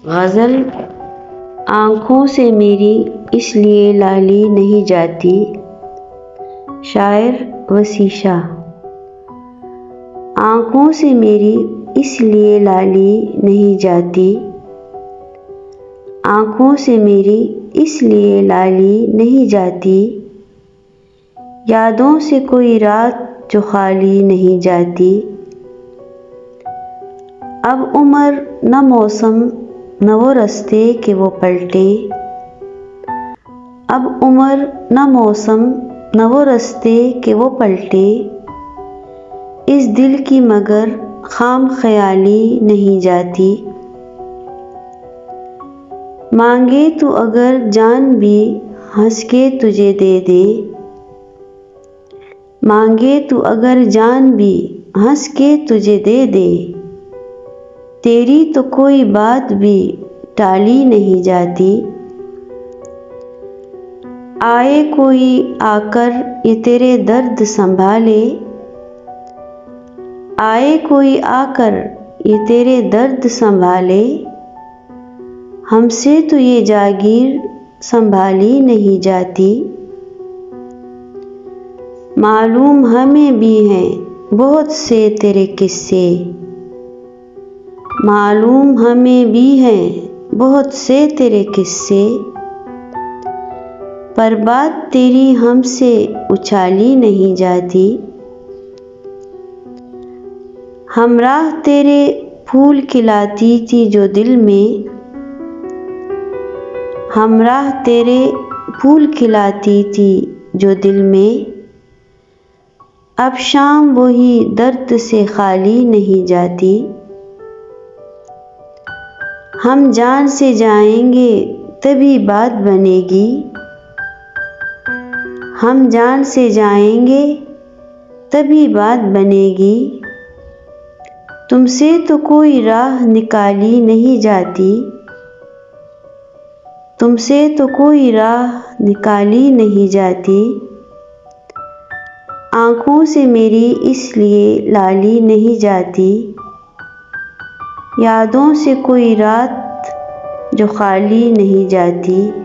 गज़ल। आँखों से मेरी इसलिए लाली नहीं जाती। शायर वसी शाह। आँखों से मेरी इसलिए लाली नहीं जाती। आँखों से मेरी इसलिए लाली नहीं जाती। यादों से कोई रात जो खाली नहीं जाती। अब उम्र न मौसम न वो रास्ते के वो पलटे। अब उम्र न मौसम न वो रास्ते के वो पलटे। इस दिल की मगर खाम ख्याली नहीं जाती। मांगे तू अगर जान भी हंस के तुझे दे दे। मांगे तू अगर जान भी हंस के तुझे दे दे। तेरी तो कोई बात भी टाली नहीं जाती। आए कोई आकर ये तेरे दर्द संभाले। आए कोई आकर ये तेरे दर्द संभाले। हमसे तो ये जागीर संभाली नहीं जाती। मालूम हमें भी हैं बहुत से तेरे किस्से। मालूम हमें भी हैं बहुत से तेरे किस्से। पर बात तेरी हमसे उछाली नहीं जाती। हमराह तेरे फूल खिलाती थी जो दिल में। हमराह तेरे फूल खिलाती थी जो दिल में। अब शाम वही दर्द से खाली नहीं जाती। हम जान से जाएंगे तभी बात बनेगी। हम जान से जाएंगे तभी बात बनेगी। तुमसे तो कोई राह निकाली नहीं जाती। तुमसे तो कोई राह निकाली नहीं जाती। आँखों से मेरी इसलिए लाली नहीं जाती। यादों से कोई रात जो खाली नहीं जाती।